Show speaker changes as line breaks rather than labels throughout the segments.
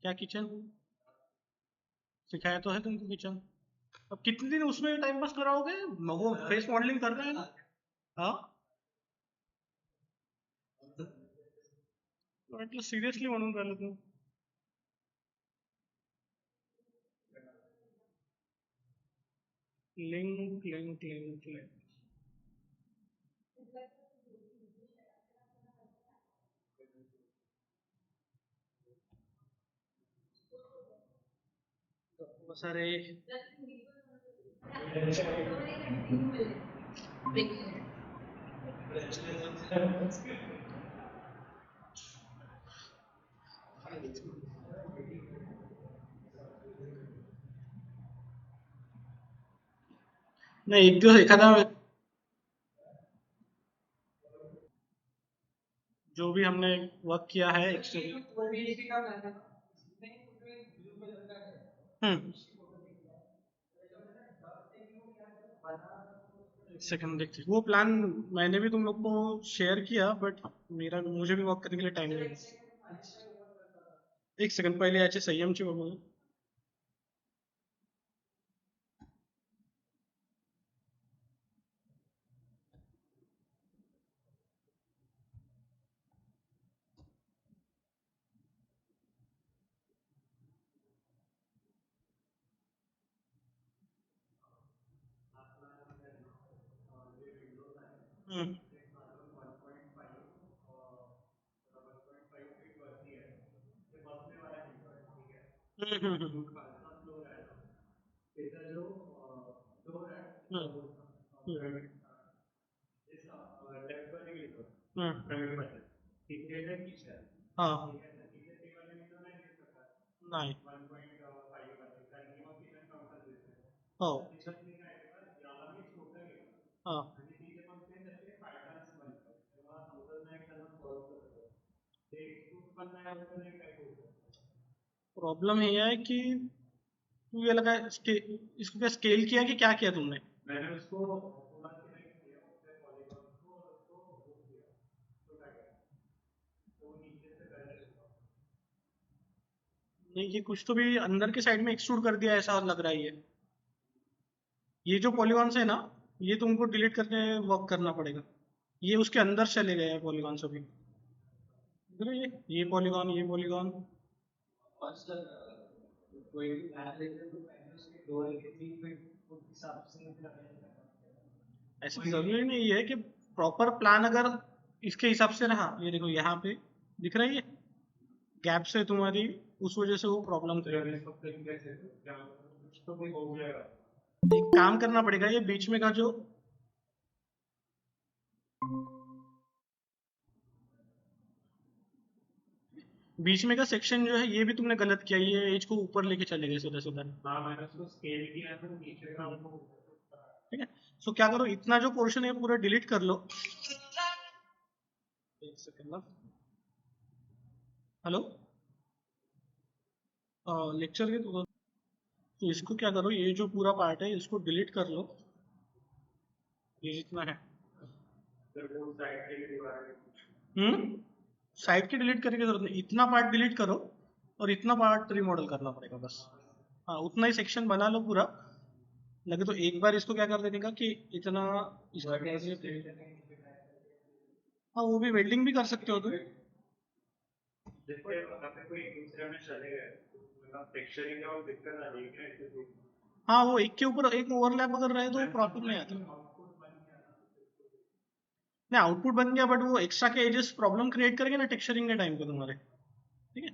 क्या किचन सिखाया तो है तुमको किचन। अब कितने दिन उसमें टाइम पास कराओगे? वो फेस मॉडलिंग कर रहे हैं ना। हाँ, मतलब सिरियसली म्हणून राहिलो तू? लिंक लिंक लिंक लिंक बहुत सारे। नहीं, एक जो देखा था जो भी हमने वर्क किया है एक्सटेंड। हम्म। एक सेकंड देखते हैं। वो प्लान मैंने भी तुम लोग को शेयर किया, बट मेरा मुझे भी वर्क करने के लिए टाइम नहीं है। एक सेकंड पहिले याचे संयमची बघू। हम्म हम्म। हम्म हम्म हम्म। हाँ। नाही। हो। हाँ। प्रॉब्लम ये है कि तू ये लगा इसको क्या स्केल किया कि क्या किया तुमने? नहीं, ये कुछ तो भी अंदर के साइड में एक्सट्रूड कर दिया ऐसा लग रहा है ये जो पॉलीगॉन्स है ना, ये तुमको डिलीट करके वर्क करना पड़ेगा। ये उसके अंदर चले गए हैं पॉलीगॉन्स अभी। देख रहे हो ये पॉलीगॉन, ये पॉलीगॉन। ऐसा जरूरी नहीं है कि प्रॉपर प्लान अगर इसके हिसाब से रहा। ये देखो यहाँ पे दिख रहा है ये गैप से तुम्हारी, उस वजह से वो प्रॉब्लम कर रही है। एक काम करना पड़ेगा, ये बीच में का जो बीच में का सेक्शन जो है ये भी तुमने गलत किया। ये एज को ऊपर लेके चले गए सीधा सीधा। ठीक है। सो क्या करो, इतना जो पोर्शन है पूरा डिलीट कर लो। एक सेकंड ना। हेलो। लेक्चर के तो इसको क्या करो, ये जो पूरा पार्ट है इसको डिलीट कर लो। ये जितना है। हम्म। साइड की डिलीट करने की जरूरत नहीं, इतना पार्ट डिलीट करो और इतना पार्ट रिमॉडल करना पड़ेगा बस। हाँ, उतना ही सेक्शन बना लो पूरा। लगे तो एक बार इसको क्या कर देने का कि इतना इसका हाँ, वो भी वेल्डिंग भी कर सकते हो तुम। हाँ, वो एक के ऊपर एक ओवरलैप अगर रहे तो प्रॉब्लम नहीं आता। नहीं, आउटपुट बन गया, बट वो एक्स्ट्रा के एजेस प्रॉब्लम क्रिएट करेंगे ना टेक्सचरिंग के टाइम पे तुम्हारे। ठीक है।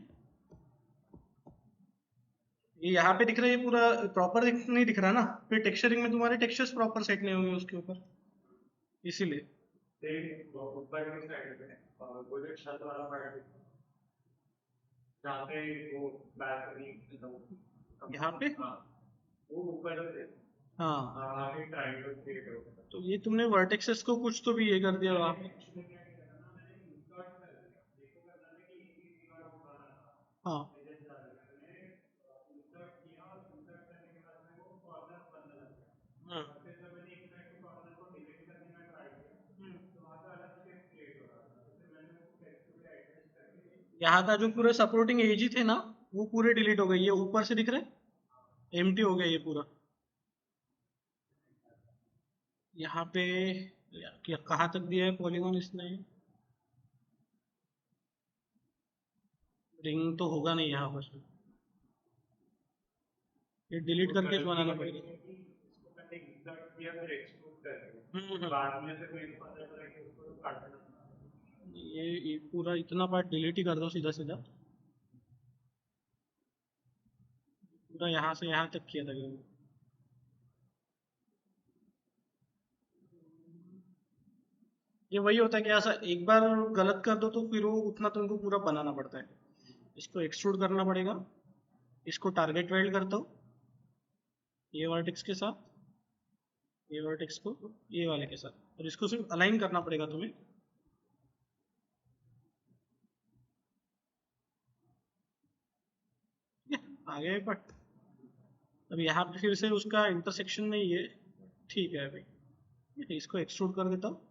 ये यहाँ पे दिख रहा है, ये पूरा प्रॉपर नहीं दिख रहा ना। फिर टेक्सचरिंग में तुम्हारे टेक्सचर्स प्रॉपर सेट नहीं होंगे उसके ऊपर, इसीलिए। यहाँ पे हाँ। तो ये तुमने वर्टेक्सेस को कुछ तो भी ये कर दिया वहाँ पे। हाँ। हम्म। यहाँ का जो पूरे सपोर्टिंग एज थे ना, वो पूरे डिलीट हो गए। ये ऊपर से दिख रहे, एम्प्टी हो गया ये पूरा। यहाँ पे कहाँ तक दिया है पॉलीगॉन इसने? रिंग तो होगा नहीं यहाँ पर, ये डिलीट करके बनाना पड़ेगा। बाद में से कोई पता चला कि उसको काटना, ये पूरा इतना पार्ट डिलीट ही कर दो सीधा सीधा। पूरा यहाँ से यहाँ तक किया था गेम। ये वही होता है कि ऐसा एक बार गलत कर दो तो फिर वो उतना तुमको पूरा बनाना पड़ता है। इसको एक्सट्रूड करना पड़ेगा। इसको टारगेट वेल्ड करता हूँ ये वर्टेक्स के साथ, ये वर्टेक्स को ये वाले के साथ, और इसको सिर्फ अलाइन करना पड़ेगा तुम्हें। आगे बट अब यहाँ पे फिर से उसका इंटरसेक्शन नहीं है। ठीक है भाई, इसको एक्सट्रूड कर देता हूँ।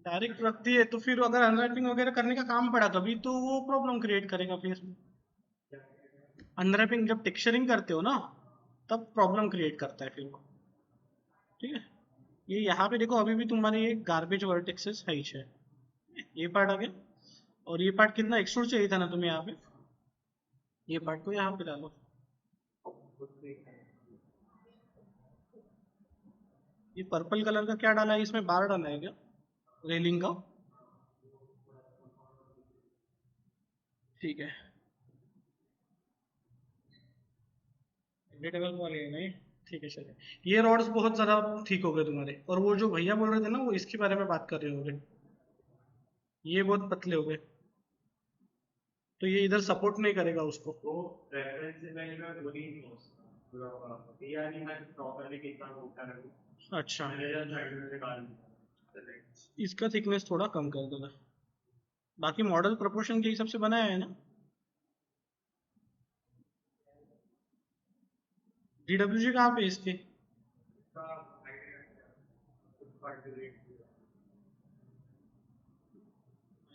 डायरेक्ट रख दिए तो फिर अगर अनरैपिंग वगैरह करने का काम पड़ा कभी तो वो प्रॉब्लम क्रिएट करेगा फिर। अनरैपिंग जब टेक्सचरिंग करते हो ना तब प्रॉब्लम क्रिएट करता है फिर वो। ठीक है, ये यहाँ पे देखो अभी भी तुम्हारे ये गार्बेज वर्टेक्सेस है ही है। ये पार्ट आ गया, और ये पार्ट कितना एक्सट्रूड चाहिए था ना तुम्हें यहाँ पे, ये पार्ट को यहाँ पे डालो। ये पर्पल कलर का क्या डाला है इसमें, बार डाला है क्या रेलिंग का? ठीक है, एडिटेबल वाले है नहीं। ठीक है चलिए, ये रॉड्स बहुत ज़्यादा ठीक हो गए तुम्हारे, और वो जो भैया बोल रहे थे ना वो इसके बारे में बात कर रहे होंगे, ये बहुत पतले हो गए तो ये इधर सपोर्ट नहीं करेगा उसको। तो रेफरेंस इमेज में वही नहीं हो सकता, यार मैं प्रॉपर्ली कितना होता है। अच्छा, इसका थिकनेस थोड़ा कम कर देना। बाकी मॉडल प्रोपोर्शन के हिसाब से बनाया है ना। डीडब्ल्यूजी कहाँ पे है इसके?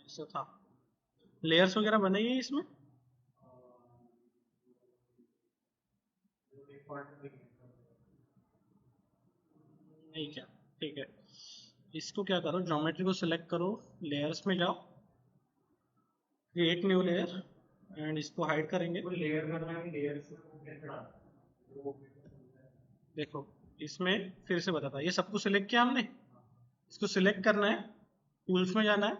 ऐसा था, लेयर्स वगैरह बनाई है इसमें? नहीं क्या, ठीक है। इसको क्या करो, ज्योमेट्री को सिलेक्ट करो, लेयर्स में जाओ, क्रिएट न्यू लेयर, एंड इसको हाइड करेंगे। लेयर करना है, लेयर देखो इसमें फिर से बताता, ये सबको सिलेक्ट किया हमने, इसको सिलेक्ट करना है, टूल्स में जाना है,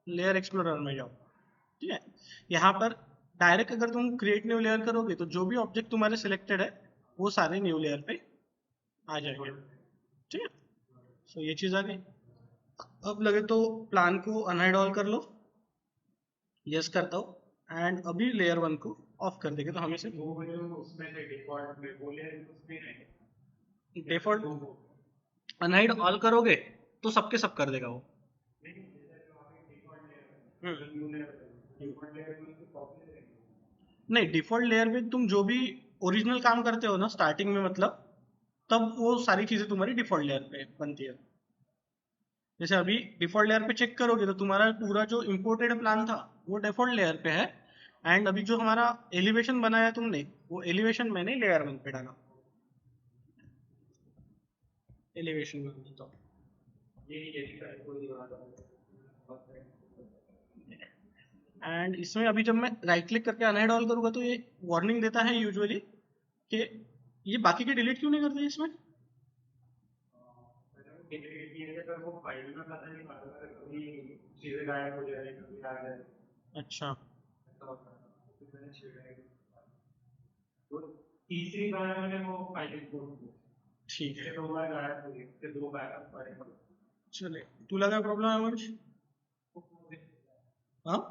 लेयर एक्सप्लोरर में जाओ। ठीक है, यहाँ पर डायरेक्ट अगर तुम क्रिएट न्यू लेयर करोगे तो जो भी ऑब्जेक्ट तुम्हारे सिलेक्टेड है वो सारे न्यू लेयर पे आ जाएंगे। ठीक है, सो ये चीज़ आ गई। अब लगे तो प्लान को अनहाइड ऑल कर लो, यस करता हूँ, एंड अभी लेयर वन को ऑफ कर देंगे तो हमें से डिफॉल्ट अनहाइड ऑल करोगे तो सबके सब कर देगा वो। नहीं, डिफॉल्ट लेयर में तुम जो भी ओरिजिनल काम करते हो ना स्टार्टिंग में, मतलब तब वो सारी चीजें तुम्हारी डिफॉल्ट लेयर पे बनती है। जैसे अभी डिफॉल्ट लेयर पे चेक करोगे तो तुम्हारा पूरा जो इम्पोर्टेड प्लान था वो डिफॉल्ट लेयर पे है, एंड अभी जो हमारा एलिवेशन बनाया तुमने वो एलिवेशन मैंने लेयर वन पे डाला। एलिवेशन में तो एंड इसमें अभी जब मैं राइट क्लिक करके अनहाइड ऑल करूंगा तो ये वार्निंग देता है यूजुअली कि ये बाकी के डिलीट क्यों नहीं करते इसमें। अच्छा, तीसरी बार मैंने वो फाइल को, ठीक है, दो बार गायब हो गई, फिर दो बैकअप पड़ेगा। चले, तू लगा प्रॉब्लम है मुझे? हाँ,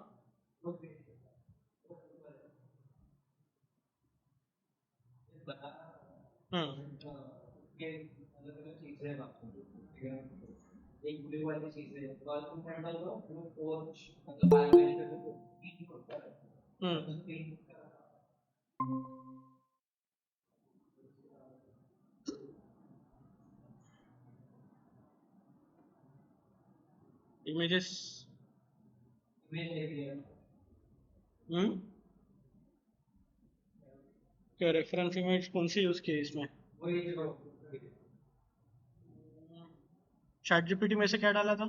हम्म, हम्म, इमेजेस। हम्म। क्या रेफरेंस इमेज कौन सी यूज की है इसमें? चैट जीपीटी में से क्या डाला था?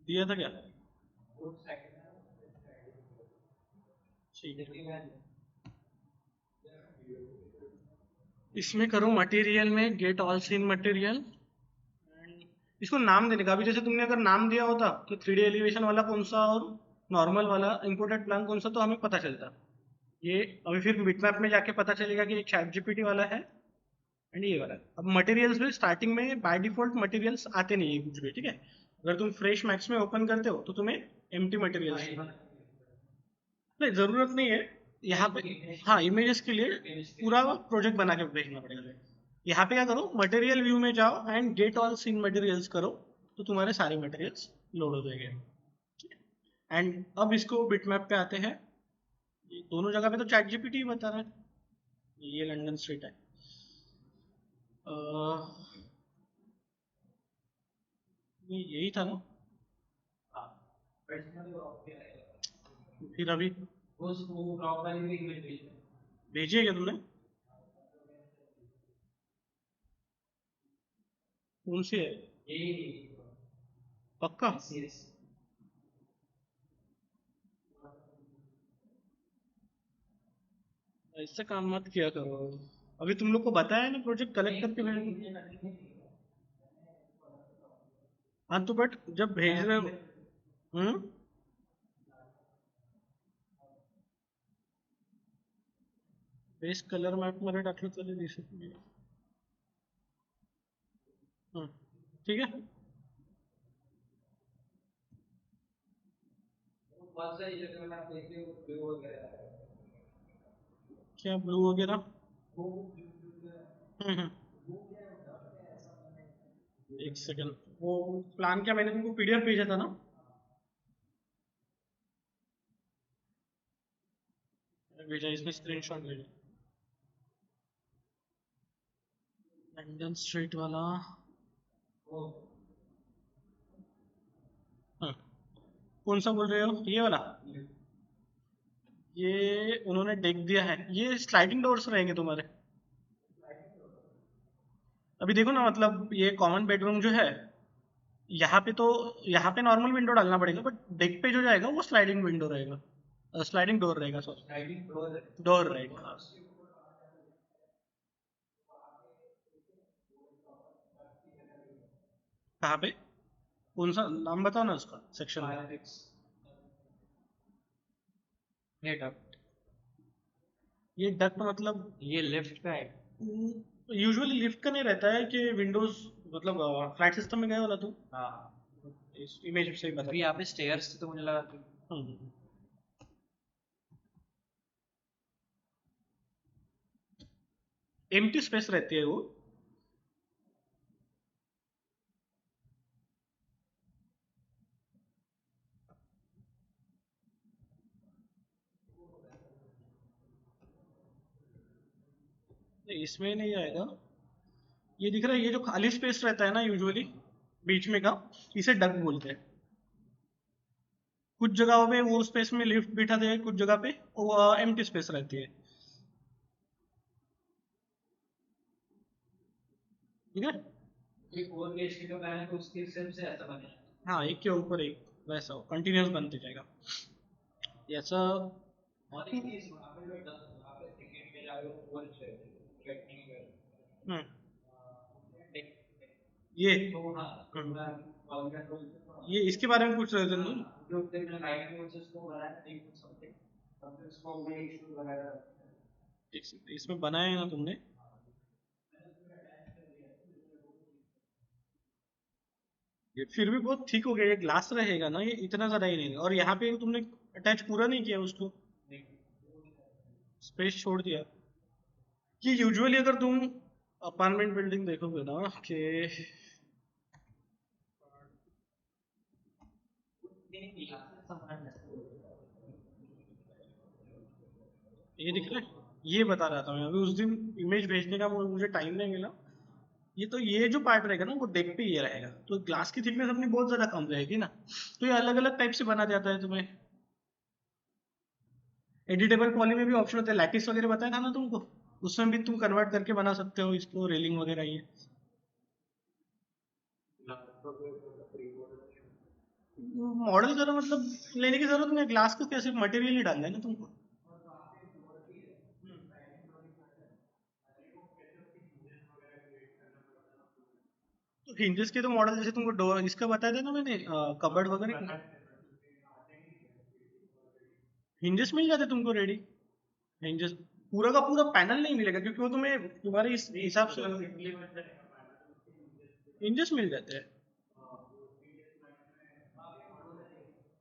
दिया था क्या? ठीक है। इसमें करो मटेरियल में गेट ऑल सीन मटेरियल। इसको नाम देने का, अभी जैसे तुमने अगर नाम दिया होता कि 3D एलिवेशन वाला कौन सा और नॉर्मल वाला इंपोर्टेड प्लान कौन सा, तो हमें पता चलता। ये अभी फिर बिटमैप में जाके पता चलेगा कि एक चैट जीपीटी वाला है एंड ये वाला है। अब मटेरियल्स में स्टार्टिंग में बाय डिफॉल्ट मटेरियल्स आते नहीं है कुछ भी, ठीक है। अगर तुम फ्रेश मैक्स में ओपन करते हो तो तुम्हें एम्प्टी मटेरियल्स, नहीं जरूरत नहीं है यहाँ पे। हाँ, इमेजेस के लिए पूरा प्रोजेक्ट बना के भेजना पड़ेगा। यहाँ पे क्या करो, मटेरियल व्यू में जाओ and get all scene materials करो, तो तुम्हारे सारे मटेरियल्स लोड हो जाएंगे। एंड अब इसको बिटमैप पे आते हैं। ये दोनों जगह पे तो चैट जीपीटी बता रहा है। ये लंदन स्ट्रीट है। ये यही था ना? फिर अभी भेजी है क्या तुमने? कौन सी है? पक्का? ऐसे काम मत किया करो। अभी तुम लोग को बताया ना प्रोजेक्ट कलेक्ट करके भेजो। हाँ तो बट जब भेज रहे हो। हम्म। बेस कलर मॅप मध्ये टाकलं तरी दिसत नाही। हम्म, ठीक है। क्या ब्लू वगैरह? हम्म। एक सेकंड। वो प्लान क्या मैंने तुमको पीडीएफ भेजा था ना? भेजा, इसमें स्क्रीनशॉट भेजा। लंदन स्ट्रीट वाला। हाँ, कौन सा बोल रहे हो, ये वाला? ये उन्होंने डेक दिया है, ये स्लाइडिंग डोर्स रहेंगे तुम्हारे। अभी देखो ना, मतलब ये कॉमन बेडरूम जो है, यहाँ पे तो यहाँ पे नॉर्मल विंडो डालना पड़ेगा, बट डेक पे जो जाएगा वो स्लाइडिंग विंडो रहेगा, स्लाइडिंग डोर रहेगा, सॉरी डोर रहेगा। कहाँ पे? कौन सा नाम बताओ ना उसका, सेक्शन का। ये डक्ट। ये डक्ट मतलब? ये लिफ्ट का है। यूजुअली लिफ्ट का नहीं रहता है कि विंडोज, मतलब फ्लैट सिस्टम में गया वाला तू। हाँ, इस इमेज से ही बता। अभी यहाँ पे स्टेयर्स तो मुझे लगा कि एम्प्टी स्पेस रहती है वो। नहीं, इसमें नहीं आएगा। ये दिख रहा है, ये जो खाली स्पेस रहता है ना यूजुअली बीच में का, इसे डक बोलते हैं। कुछ जगहों पे वो स्पेस में लिफ्ट बिठा दे, कुछ जगह पे वो एम्प्टी स्पेस रहती है। ठीक है। एक और पेज का प्लान है तो उसके हिसाब से ऐसा बनेगा। हाँ, एक के ऊपर एक वैसा कंटिन्यूस बनते जाएगा। ऐसा। हम्म। ये ये इसके बारे में पूछ रहे थे तुम? इसमें बनाया है ना तुमने? ये फिर भी बहुत ठीक हो गया, ये ग्लास रहेगा ना, ये इतना ज्यादा ही नहीं, और यहाँ पे तुमने अटैच पूरा नहीं किया उसको, स्पेस छोड़ दिया। कि यूजुअली अगर तुम अपार्टमेंट बिल्डिंग देखोगे ना कि ये दिख रहा है, ये बता रहा था मैं अभी उस दिन, इमेज भेजने का मुझे टाइम नहीं मिला। ये जो पार्ट रहेगा ना वो डेक पे ये रहेगा, तो ग्लास की थिकनेस अपनी बहुत ज्यादा कम रहेगी ना। तो ये अलग अलग टाइप से बना जाता है तुम्हें। एडिटेबल पॉली में भी ऑप्शन होता है, लैटिस वगैरह बताया था ना तुमको, उसमें भी तुम कन्वर्ट करके बना सकते हो इसको, रेलिंग वगैरह ये। मॉडल करो मतलब लेने की जरूरत नहीं है, ग्लास का क्या, सिर्फ मटेरियल ही डालना है ना तुमको। तो हिंजेस के तो मॉडल जैसे तुमको डोर इसका बताया था ना मैंने, कबर्ड वगैरह हिंजेस मिल जाते तुमको रेडी। हिंजेस पूरा का पूरा पैनल नहीं मिलेगा, क्योंकि वो तुम्हें तुम्हारे इस हिसाब से हिंजेस मिल जाते हैं।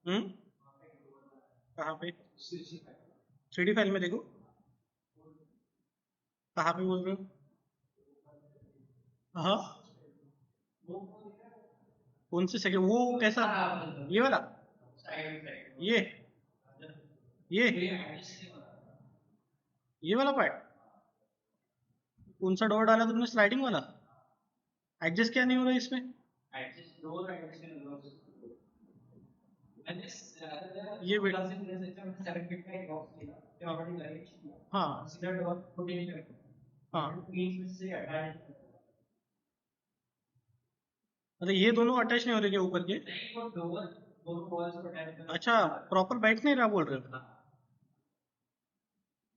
हम्म। कहाँ पे? 3D फाइल में देखो। कहाँ पे बोल रहे हो? हाँ। कौन से सेकंड, वो कैसा? ये वाला? ये ये ये वाला पार्ट? कौन सा डोर डाला तुमने, स्लाइडिंग वाला? एडजस्ट क्या नहीं हो रहा है इसमें? ये हाँ हाँ। मतलब ये दोनों अटैच नहीं हो रहे क्या ऊपर के? अच्छा, प्रॉपर बैठ नहीं रहा बोल रहे हो?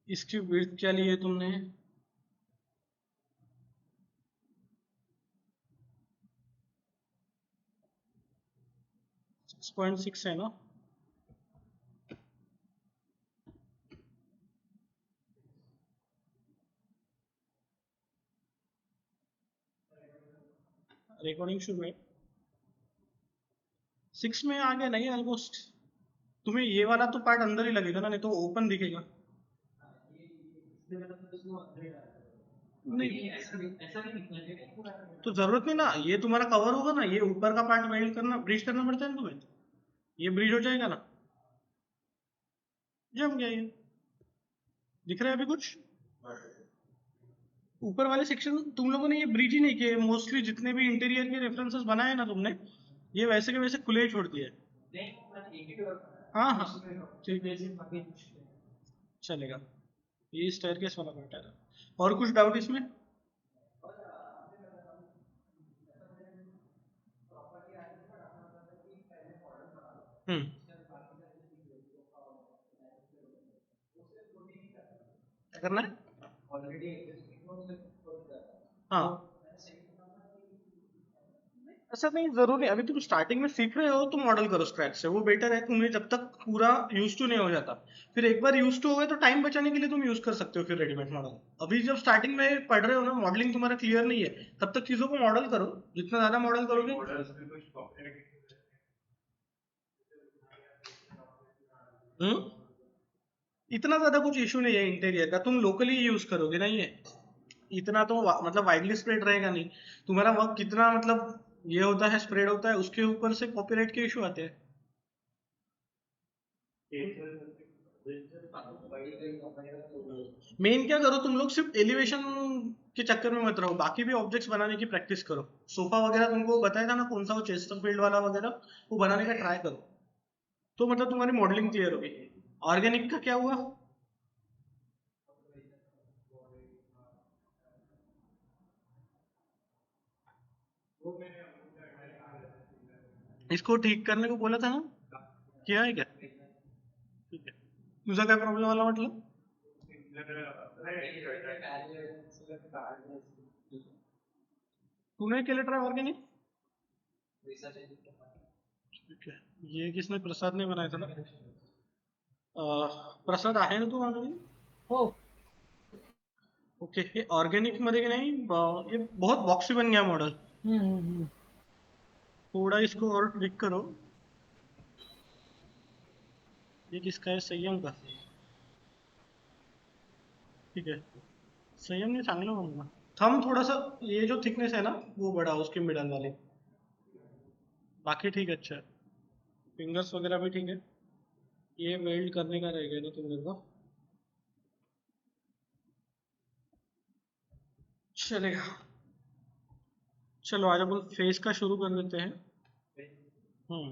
इसकी विड्थ क्या ली है तुमने? 6.6 है ना? रिकॉर्डिंग शुरू है। 6 में आ गया नहीं ऑलमोस्ट। तुम्हें ये वाला तो पार्ट अंदर ही लगेगा ना, नहीं तो ओपन दिखेगा। नहीं तो जरूरत नहीं ना, ये तुम्हारा कवर होगा ना, ये ऊपर का पार्ट वेल्ड करना, ब्रीच करना पड़ता है ना तुम्हें। ये ब्रीच हो जाएगा ना। जम गया ये। दिख रहा है अभी कुछ? ऊपर वाले सेक्शन तुम लोगों ने ये ब्रिज ही नहीं किए, मोस्टली जितने भी इंटीरियर के रेफरेंसेस बनाए ना तुमने, ये वैसे के वैसे खुले ही छोड़ दिए। हाँ हाँ, ठीक है, चलेगा। ये स्टेयरकेस वाला पार्ट है। और कुछ डाउट इसमें? हम्म। क्या करना है? हाँ। ऐसा नहीं जरूरी, अभी तुम स्टार्टिंग में सीख रहे हो तो मॉडल करो स्क्रैच से, वो बेटर है, तुम्हें जब तक पूरा यूज टू नहीं हो जाता। फिर एक बार यूज टू हो गए तो टाइम बचाने के लिए तुम यूज कर सकते हो फिर रेडीमेड मॉडल। अभी जब स्टार्टिंग में पढ़ रहे हो ना, मॉडलिंग तुम्हारा क्लियर नहीं है, तब तक चीजों को मॉडल करो। जितना ज्यादा मॉडल करोगे। हम्म। इतना ज्यादा कुछ इशू नहीं है इंटीरियर का, तुम लोकली यूज करोगे ना ये। इतना तो मतलब वाइडली स्प्रेड रहेगा नहीं। तुम्हारा वर्क कितना मतलब ये होता है, स्प्रेड होता है, उसके ऊपर से कॉपीराइट के इशू आते हैं। मेन क्या करो तुम लोग, सिर्फ एलिवेशन के चक्कर में मत रहो, बाकी भी ऑब्जेक्ट्स बनाने की प्रैक्टिस करो। सोफा वगैरह तुमको बताया था ना, कौन सा वो चेस्टरफील्ड वाला वगैरह, वो बनाने का ट्राई करो। तो मतलब तुम्हारी मॉडलिंग क्लियर होगी। ऑर्गेनिक का क्या हुआ? इसको ठीक करने को बोला था ना, किया है क्या? ठीक है। तुझा काय प्रॉब्लेम आला म्हटलं? तूने केलं ट्राय ऑर्गेनिक? ठीक है। ये किसने, प्रसाद ने बनाया था ना? प्रसाद आहे ना तू ऑलरेडी? ओके, हे ऑर्गेनिक मध्ये की नाही, ये बहुत बॉक्सी बन गया मॉडल। थोड़ा इसको और ट्रिक करो। ये किसका है, संयम का? ठीक है। संयम ने चांगलं बनवा। थम थोड़ा सा, ये जो थिकनेस है ना वो बड़ा उसके मिडल वाले। बाकी ठीक है, अच्छा है। फिंगर्स वगैरह भी ठीक है। ये वेल्ड करने का रहेगा ना तुम लोग का। चलेगा। चलो आज अपन फेस का शुरू कर देते हैं। हम्म।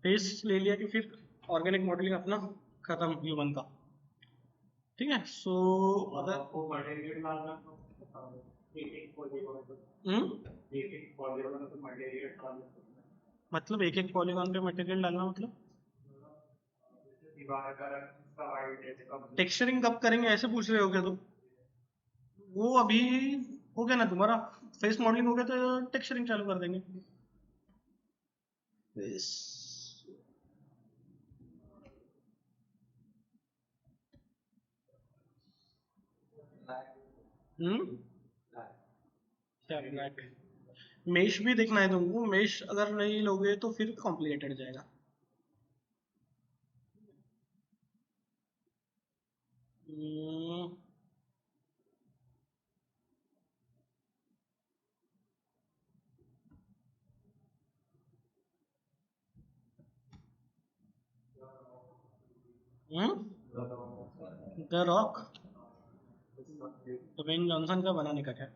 फेस ले लिया कि फिर ऑर्गेनिक मॉडलिंग अपना खत्म ह्यूमन का। ठीक है, सो अगर
आपको मटेरियल डालना तो एक एक पॉलीगॉन पे
हम्म
एक एक पॉलीगॉन पे मटेरियल डालना
मतलब एक एक पॉलीगॉन पे मटेरियल डालना मतलब
दीवार का रंग उसका वाइट है कब
टेक्सचरिंग कब करेंगे ऐसे पूछ रहे हो क्या तुम? वो अभी हो गया ना तुम्हारा, फेस मॉडलिंग हो गया तो टेक्सचरिंग चालू कर देंगे। फेस। हम्म क्या ब्लैक? मेश भी देखना है तुमको, मेश अगर नहीं लोगे तो फिर कॉम्प्लिकेटेड जाएगा। हम्म द रॉक। ड्वेन जॉनसन का बनाने का क्या?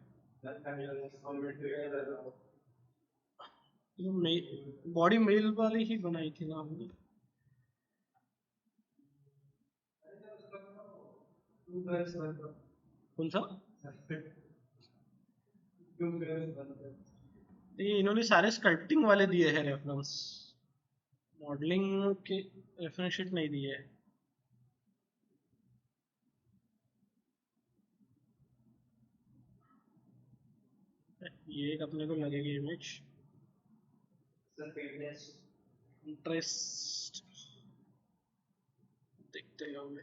बॉडी मेल वाली ही बनाई थी ना हमने। कौन सा? ये इन्होंने सारे स्कल्पटिंग वाले दिए हैं रेफरेंस, मॉडलिंग के रेफरेंस शीट नहीं दिए है। ये एक अपने को लगेगी इमेज। इंटरेस्ट देखते होंगे।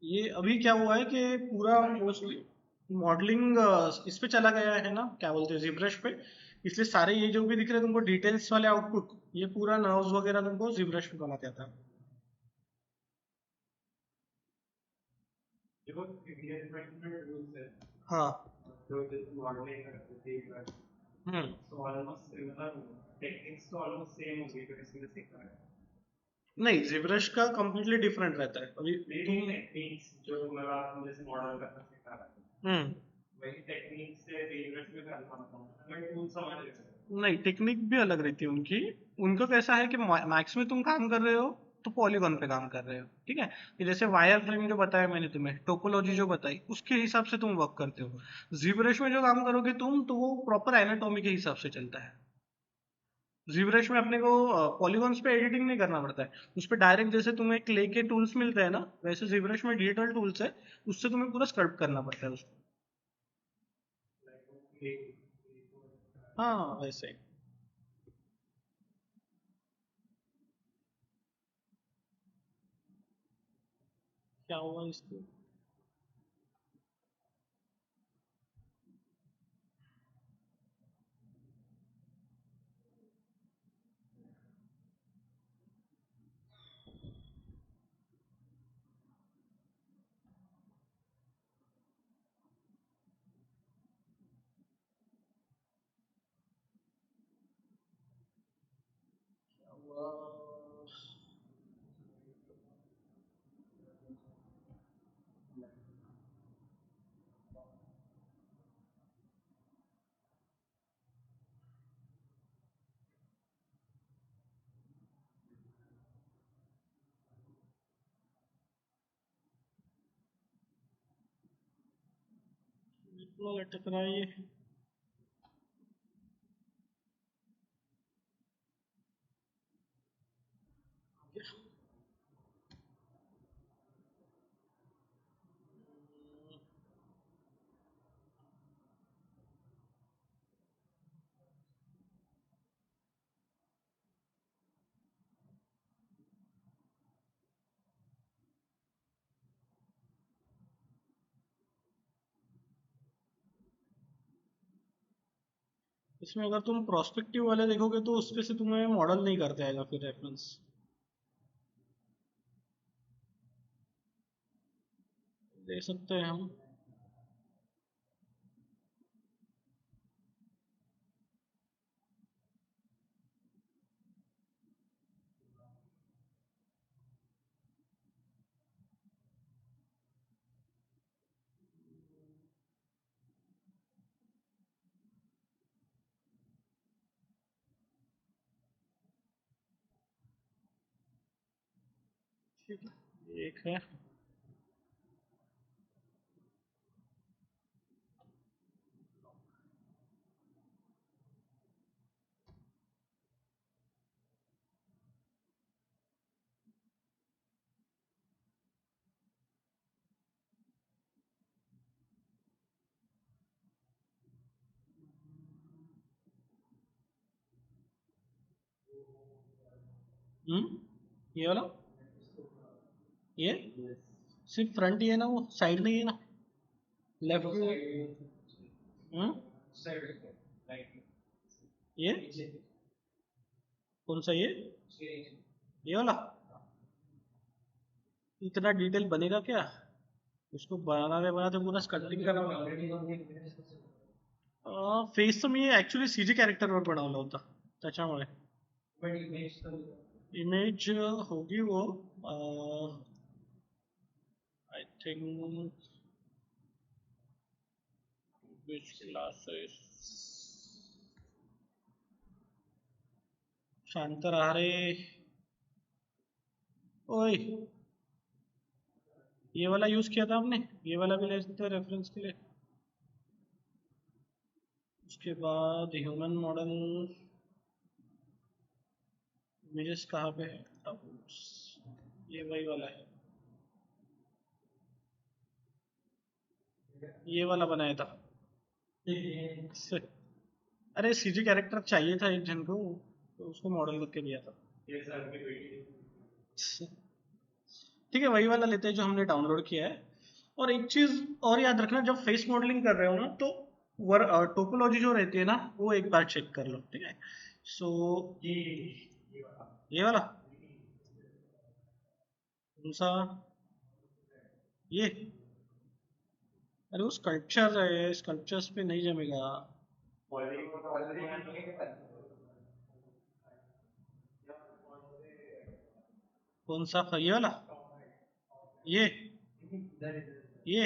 ये अभी क्या हुआ है कि पूरा मोस्टली मॉडलिंग इस पे चला गया है ना, क्या बोलते हैं, जिब्रश पे। इसलिए सारे ये जो भी दिख रहे हैं तुमको डिटेल्स वाले आउटपुट, ये पूरा नर्व्स वगैरह तुमको जिब्रश पे बनाते आता है।
देखो इंडियन में रूल्स है
हाँ।
जो मॉडलिंग करते हैं
हम्म
तो ऑलमोस्ट सिमिलर टेक्निक्स तो ऑलमोस्ट सेम होगी तो इसमें सीखना है
नहीं, जिब्रश का कंप्लीटली डिफरेंट रहता है अभी
लेकिन
तुम।
टेक्निक्स जो मैं आपको जैसे मॉडल करना सिखा रहा
हम्म
हूँ वही टेक्निक से रिवर्स में कर पाता हूँ मैं टूल समझ लेता
नहीं, टेक्निक भी अलग रहती है उनकी। उनका कैसा है कि मैक्स में तुम काम कर रहे हो तो पॉलीगॉन पे काम कर रहे हो, ठीक है। कि जैसे वायर फ्रेम जो बताया मैंने तुम्हें, टोपोलॉजी जो बताई, उसके हिसाब से तुम वर्क करते हो। जीब्रश में जो काम करोगे तुम, तो वो प्रॉपर एनाटॉमी के हिसाब से चलता है। जीब्रश में अपने को पॉलीगॉन्स पे एडिटिंग नहीं करना पड़ता है। उस पे डायरेक्ट जैसे तुम्हें क्ले के टूल्स मिलते हैं ना, वैसे जीब्रश में डिजिटल टूल्स है, उससे तुम्हें पूरा स्कल्प्ट करना पड़ता है उसको।
है
हाँ वैसे ही। क्या हुआ इसको? क्या हुआ? इतना लटक रहा है ये। इसमें अगर तुम प्रोस्पेक्टिव वाले देखोगे तो उसपे से तुम्हें मॉडल नहीं करते आएगा फिर रेफरेंस। दे सकते हैं हम। ठीक है, एक है। ये वाला, ये सिर्फ फ्रंट ही है ना, वो साइड नहीं है ना, लेफ्ट में। हम्म ये कौन सा, ये वाला? इतना डिटेल बनेगा क्या? उसको बनाते बनाते पूरा स्कल्पटिंग करना। फेस तर मी ऍक्च्युली सीजी कॅरेक्टरवर बनवलं होतं, त्याच्यामुळे इमेज होगी वो, आई थिंक विच क्लासेस। शांत रहा रे। ओए, ये वाला यूज किया था हमने, ये वाला भी ले सकते हैं रेफरेंस के लिए। उसके बाद ह्यूमन मॉडल इमेजेस कहाँ पे है? ये वही वाला है, ये वाला बनाया था। अरे सीजी कैरेक्टर चाहिए था एक जन को, तो उसको मॉडल करके दिया था। ठीक है, वही वाला लेते हैं जो हमने डाउनलोड किया है। और एक चीज और याद रखना, जब फेस मॉडलिंग कर रहे हो ना, तो टोपोलॉजी जो रहती है ना, वो एक बार चेक कर लो, ठीक है। सो ये वाला कौन सा, ये? अरे वो स्कल्पचर है, स्कल्पचर्स पे नहीं जमेगा। कौन सा, ये वाला? ये ये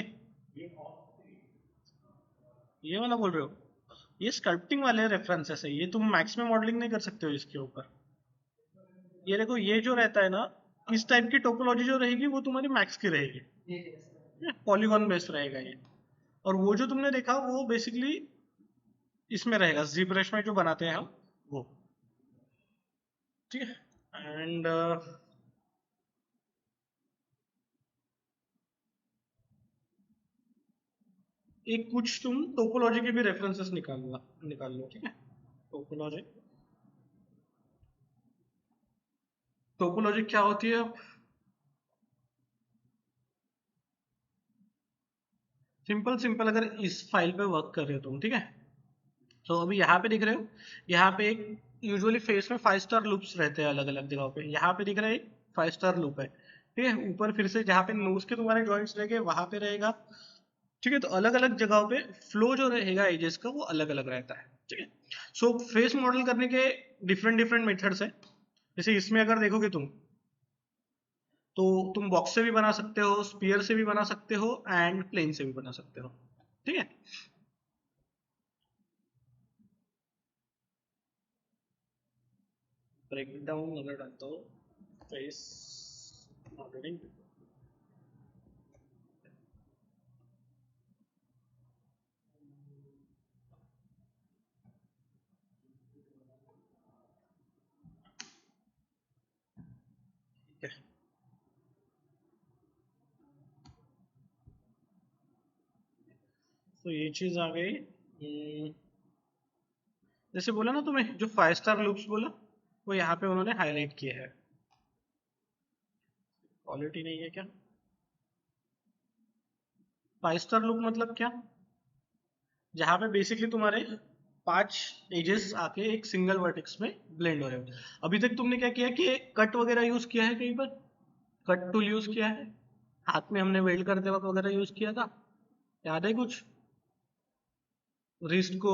ये वाला बोल रहे हो? ये स्कल्पटिंग वाले रेफरेंसेस है, ये तुम मैक्स में मॉडलिंग नहीं कर सकते हो इसके ऊपर। ये देखो, ये जो रहता है ना, इस टाइप की टोपोलॉजी जो रहेगी वो तुम्हारी मैक्स की रहेगी, पॉलीगॉन बेस्ड रहेगा ये। और वो जो तुमने देखा वो बेसिकली इसमें रहेगा, ZBrush में जो बनाते हैं हम, वो। ठीक है, एंड एक कुछ तुम टोपोलॉजी के भी रेफरेंसेस निकाल लो, ठीक है। टोपोलॉजी, टोपोलॉजी क्या होती है? सिंपल सिंपल, अगर इस फाइल पे वर्क कर रहे हो तुम, ठीक है, तो अभी यहाँ पे दिख रहे हो, यहाँ पे एक यूजुअली फेस में 5 स्टार लूप्स रहते हैं अलग अलग जगहों पे। यहाँ पे दिख रहा है एक 5 स्टार लूप है, ठीक है। ऊपर फिर से जहाँ पे नोज के तुम्हारे जॉइंट्स रहेंगे वहां पे रहेगा, ठीक है। तो अलग अलग जगहों पे फ्लो जो रहेगा एजेस का वो अलग अलग रहता है, ठीक है। सो फेस मॉडल करने के डिफरेंट डिफरेंट मेथड्स है। जैसे इसमें अगर देखोगे तुम, तो तुम बॉक्स से भी बना सकते हो, स्पीयर से भी बना सकते हो, एंड प्लेन से भी बना सकते हो, ठीक है। ब्रेक डाउन अगर डालता हूँ फेस मॉडलिंग, ठीक है। तो ये चीज आ गई। जैसे बोला ना तुम्हें, जो 5 स्टार लूप्स बोला, वो यहाँ पे उन्होंने हाईलाइट किया है। क्वालिटी नहीं है क्या? 5 स्टार लूप मतलब क्या? जहाँ पे बेसिकली तुम्हारे 5 एजेस आके एक सिंगल वर्टेक्स में ब्लेंड हो रहे हो। अभी तक तुमने क्या किया कि कट वगैरह यूज किया है कहीं पर? कट टूल यूज किया है, हाथ में हमने वेल्ड करते वक्त वगैरह यूज किया था, याद है कुछ? रिस्ट को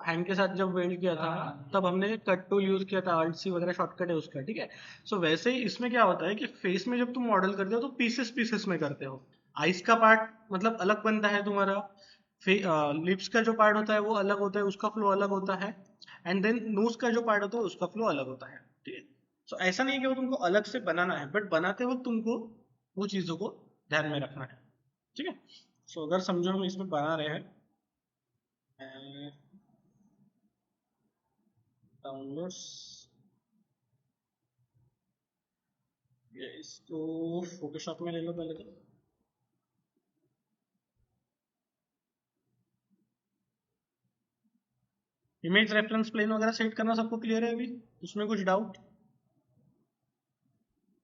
हैंड के साथ जब वेल्ड किया था, तब हमने कट टूल यूज किया था, अल्ट सी वगैरह शॉर्टकट है उसका, ठीक है। सो वैसे ही इसमें क्या होता है कि फेस में जब तुम मॉडल करते हो तो पीसेस पीसेस में करते हो। आइस का पार्ट मतलब अलग बनता है तुम्हारा, लिप्स का जो पार्ट होता है वो अलग होता है, उसका फ्लो अलग होता है, एंड देन नोज का जो पार्ट होता है उसका फ्लो अलग होता है, ठीक है। सो ऐसा नहीं है कि वो तुमको अलग से बनाना है, बट बनाते वक्त तुमको वो चीज़ों को ध्यान में रखना है, ठीक है। सो अगर समझो हम इसमें बना रहे हैं डाउनलोड्स, इसको फोटोशॉप में ले लो पहले तो। इमेज रेफरेंस प्लेन वगैरह सेट करना सबको क्लियर है अभी, उसमें कुछ डाउट?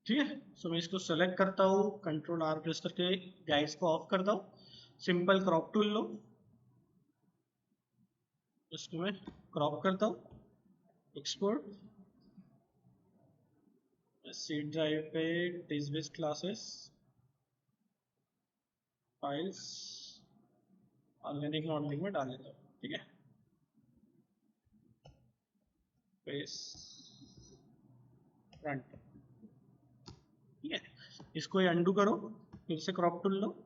ठीक है। सो मैं इसको सेलेक्ट करता हूँ, कंट्रोल आर प्रेस करके गाइड्स को ऑफ करता हूँ, सिंपल क्रॉप टूल लो, इसको मैं क्रॉप करता हूँ, एक्सपोर्ट सी ड्राइव पे disk classes files organic modelling में डाल देता हूँ, ठीक है। फेस फ्रंट, ठीक है। इसको ये अंडू करो, फिर से crop tool low,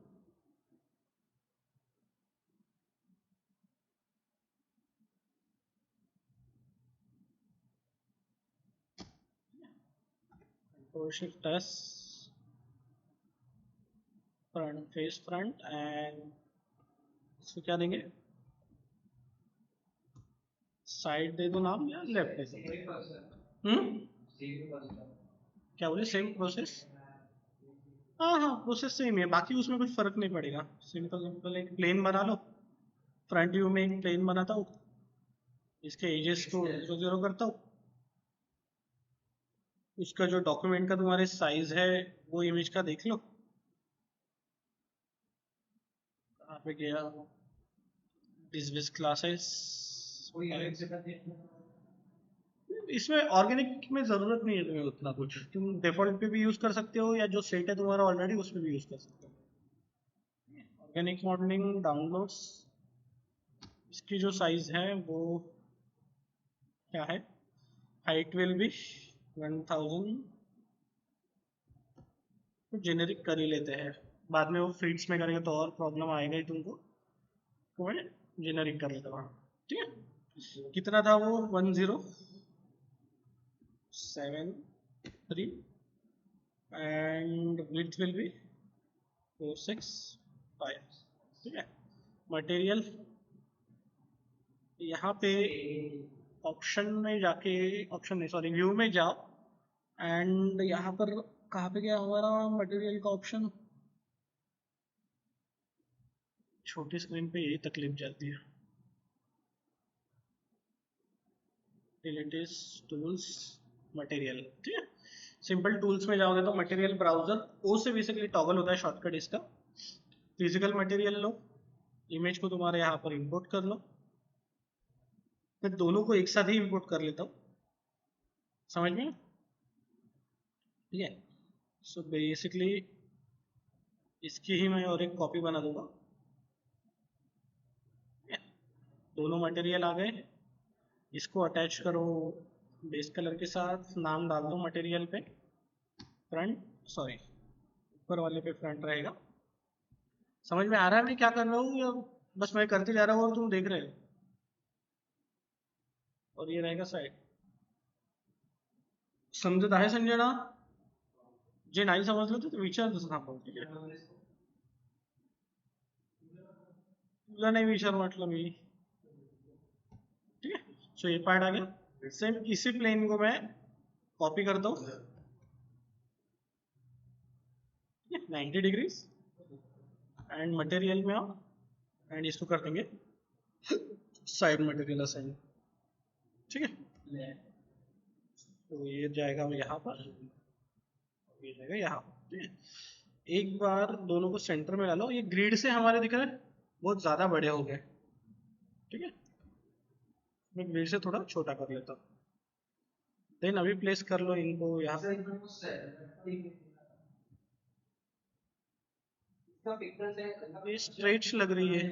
shift S front, face front, and इसको क्या देंगे, साइड दे दो नाम या लेफ्ट दे दो? क्या बोले, सेम प्रोसेस? हाँ हाँ, प्रोसेस सेम है, बाकी उसमें कुछ फर्क नहीं पड़ेगा। सिंपल सिंपल एक प्लेन बना लो, फ्रंट व्यू में एक प्लेन बनाता हूँ, इसके एजेस को 0 करता हूँ, उसका जो डॉक्यूमेंट का तुम्हारे साइज है वो इमेज का देख लो, कहाँ पे गया, दिस क्लासेस। इसमें ऑर्गेनिक में जरूरत नहीं है तुम्हें उतना कुछ, तुम डिफॉल्ट पे भी यूज कर सकते हो या जो सेट है तुम्हारा ऑलरेडी उस पे भी यूज कर सकते हो। ऑर्गेनिक मॉडलिंग डाउनलोड्स, इसकी जो साइज है वो क्या है, हाइट विल बी 1000, तो जेनेरिक कर ही लेते हैं, बाद में वो फीड्स में करेंगे तो और प्रॉब्लम आएगा ही तुमको, तो मैं जेनेरिक कर लेता हूँ, ठीक है। कितना था वो, 1073 एंड विड्थ विल बी 465, ठीक है। मटेरियल, यहाँ पे ऑप्शन में जाके, ऑप्शन नहीं सॉरी व्यू में जाओ, एंड यहाँ पर कहाँ पे गया हमारा मटेरियल का ऑप्शन, छोटी स्क्रीन पे यही तकलीफ जाती है, रिलेटिव्स टूल्स मटेरियल, ठीक है। सिंपल टूल्स में जाओगे तो मटेरियल ब्राउजर, ओ से बेसिकली टॉगल होता है शॉर्टकट इसका, फिजिकल मटेरियल लो, इमेज को तुम्हारे यहाँ पर इंपोर्ट कर लो, मैं दोनों को एक साथ ही इंपोर्ट कर लेता हूँ, समझ में, ठीक है। सो बेसिकली इसकी ही मैं और एक कॉपी बना दूंगा, दोनों मटेरियल आ गए, इसको अटैच करो बेस कलर के साथ, नाम डाल दो मटेरियल पे फ्रंट, सॉरी ऊपर वाले पे फ्रंट रहेगा। समझ में आ रहा है मैं क्या कर रहा हूँ, या बस मैं करते जा रहा हूँ और तुम देख रहे हो, और ये रहेगा साइड, समझत आहे संजय ना, जे नाही समजलं तर विचार आपण, ठीक आहे, तुला नाही विचार म्हटलं मी, ठीक है। सो ये पार्ट आ गया, सेम इसी प्लेन को मैं कॉपी करता हूँ 90 डिग्रीज, एंड मटेरियल में आओ, एंड इसको कर देंगे साइड मटेरियल असाइन, ठीक है। तो ये जाएगा यहाँ पर, ये जाएगा यहाँ, ठीक है। एक बार दोनों को सेंटर में ला लो, ये ग्रिड से हमारे दिख रहा है बहुत ज्यादा बड़े हो गए, ठीक है, मैं ग्रिड से थोड़ा छोटा कर लेता हूँ, देन अभी प्लेस कर लो इनको यहाँ पे, ये स्ट्रेच लग रही है,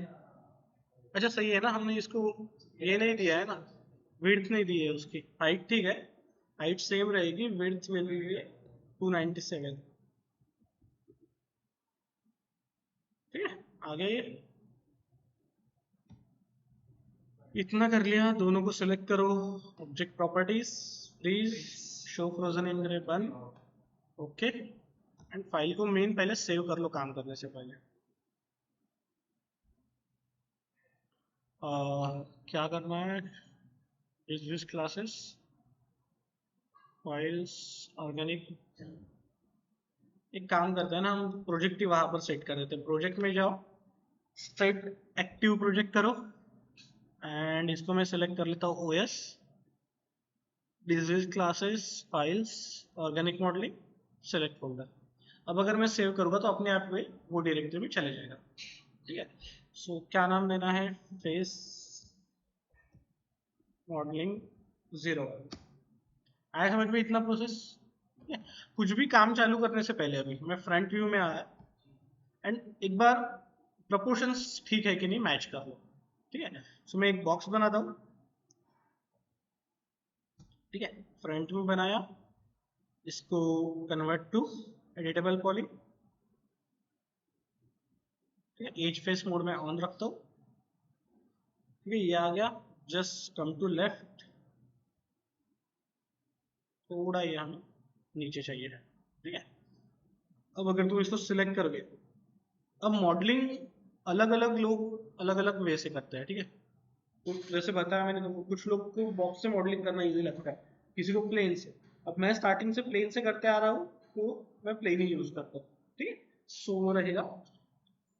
अच्छा सही है ना, हमने इसको ये नहीं दिया है ना, विड्थ नहीं दी है उसकी, हाइट ठीक है, हाइट सेम रहेगी, विड्थ विल बी 297, ठीक है। आगे ये इतना कर लिया, दोनों को सिलेक्ट करो, object properties, freeze, show frozen in grey बन, ओके। एंड फाइल को मेन पहले सेव कर लो काम करने से पहले। क्या करना है, दिस क्लासेस फाइल्स ऑर्गेनिक। एक काम करते हैं ना, हम प्रोजेक्ट ही वहां पर सेट कर देते हैं। प्रोजेक्ट में जाओ, सेट एक्टिव प्रोजेक्ट करो, एंड इसको मैं सेलेक्ट कर लेता हूँ OS, disease classes files organic modelling, select folder. अब अगर मैं सेव करूंगा तो अपने आप में वो डायरेक्टरी में चले जाएगा, ठीक है। सो क्या नाम देना है, फेस मॉडलिंग 0। आया समझ में इतना प्रोसेस? कुछ भी काम चालू करने से पहले अभी मैं फ्रंट व्यू में आया, एंड एक बार प्रपोर्शंस ठीक है कि नहीं मैच कर लो, ठीक है। सो मैं एक बॉक्स बनाता हूँ, ठीक है। फ्रंट व्यू बनाया, इसको कन्वर्ट टू एडिटेबल पॉली, ठीक है। एज फेस मोड में ऑन रखता हूँ, ठीक है। ये आ गया, जस्ट कम टू लेफ्ट, थोड़ा ये हमें नीचे चाहिए है, ठीक है। अब अगर तुम इसको सिलेक्ट करोगे, अब मॉडलिंग अलग अलग लोग अलग अलग वे से करते हैं, ठीक है। तो जैसे बताया मैंने तुमको, कुछ लोग को बॉक्स से मॉडलिंग करना इजी लगता है, किसी को प्लेन से। अब मैं स्टार्टिंग से प्लेन से करते आ रहा हूँ, तो मैं प्लेन ही यूज करता हूँ, ठीक है। सो रहेगा,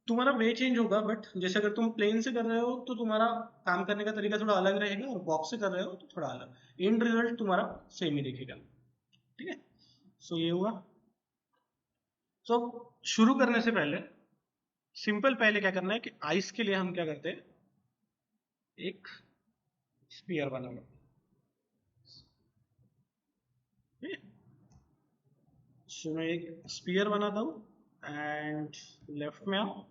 तुम्हारा वे चेंज होगा, बट जैसे अगर तुम प्लेन से कर रहे हो तो तुम्हारा काम करने का तरीका थोड़ा अलग रहेगा, और बॉक्स से कर रहे हो तो थोड़ा अलग। एंड रिजल्ट तुम्हारा सेम ही दिखेगा, ठीक है। सो ये हुआ। सो शुरू करने से पहले सिंपल पहले क्या करना है कि आइस के लिए हम क्या करते हैं, एक स्फीयर बनाना, ठीक है। सो मैं एक स्फीयर बनाता हूँ, एंड लेफ्ट में आओ,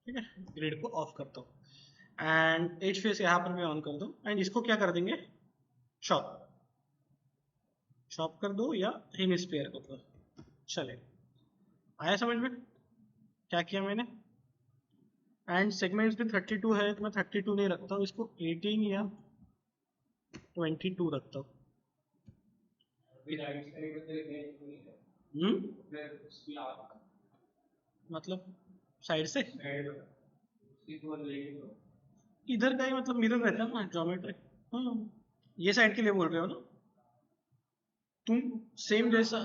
ठीक है। ग्रिड को ऑफ करता हूँ, एंड एज फेस यहाँ पर मैं ऑन कर दूँ, एंड इसको क्या कर देंगे, शॉप शॉप कर दो या हेमिस्फीयर कर दो, चले। आया समझ में क्या किया मैंने? एंड सेगमेंट्स भी 32 है, तो मैं 32 नहीं रखता हूँ, इसको 18 या 22 रखता हूँ। मतलब साइड से इधर का ही मतलब मिरर रहता है ना, ज्योमेट्री। हाँ, ये साइड के लिए बोल रहे हो ना तुम, सेम जैसा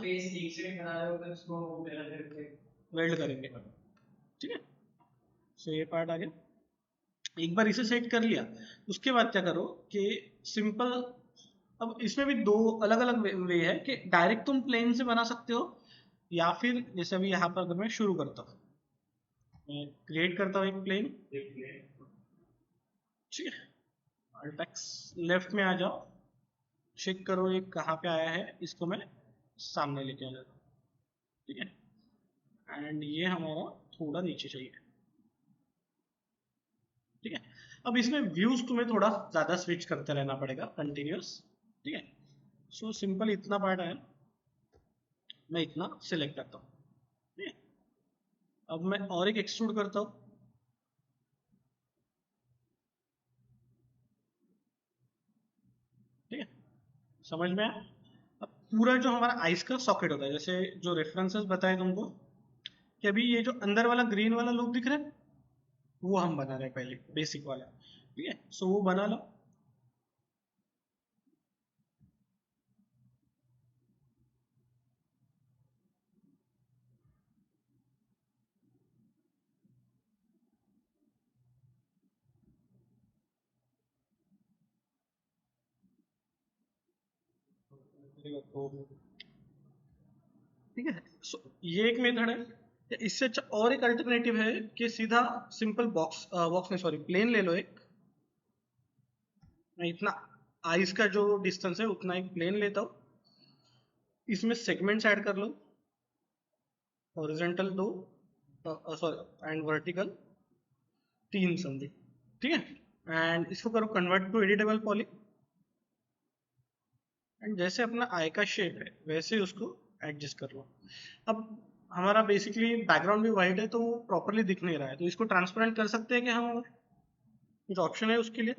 वेल्ड करेंगे, ठीक है। सो ये पार्ट आ गया। एक बार इसे सेट कर लिया, उसके बाद क्या करो कि सिंपल, अब इसमें भी दो अलग अलग वे है कि डायरेक्ट तुम प्लेन से बना सकते हो, या फिर जैसे अभी यहाँ पर अगर मैं शुरू करता हूँ, मैं क्रिएट करता हूँ एक प्लेन, ठीक है। अल्टेक्स लेफ्ट में आ जाओ, चेक करो ये कहाँ पे आया है, इसको मैं सामने लेके आ जाता हूँ, ठीक है। एंड ये हमारा थोड़ा नीचे चाहिए, ठीक है। अब इसमें व्यूज तुम्हें थोड़ा ज्यादा स्विच करते रहना पड़ेगा कंटिन्यूस, ठीक है। सो सिंपल इतना पार्ट है, मैं इतना सिलेक्ट करता हूँ, ठीक है। अब मैं और एक एक्सट्रूड करता हूँ, ठीक है। समझ में आया? अब पूरा जो हमारा आइस का सॉकेट होता है, जैसे जो रेफरेंसेस बताए तुमको, कि अभी ये जो अंदर वाला ग्रीन वाला लूप दिख रहा है, वो हम बना रहे हैं पहले, बेसिक वाला, ठीक है। सो वो बना लो। ठीक है। सो ये एक मेथड है। इससे अच्छा और एक अल्टरनेटिव है कि सीधा सिंपल बॉक्स बॉक्स में सॉरी प्लेन ले लो एक, मैं इतना आइस का जो डिस्टेंस है उतना एक प्लेन लेता हूँ, इसमें सेगमेंट्स ऐड कर लो, हॉरिजॉन्टल 2, सॉरी एंड वर्टिकल 3 समझे, ठीक है। एंड इसको करो convert to editable poly, and जैसे अपना आई का शेप है वैसे उसको एडजस्ट कर लो। अब हमारा बेसिकली बैकग्राउंड भी वाइट है, तो वो प्रॉपरली दिख नहीं रहा है, तो इसको ट्रांसपेरेंट कर सकते हैं कि हम, कुछ ऑप्शन है उसके लिए?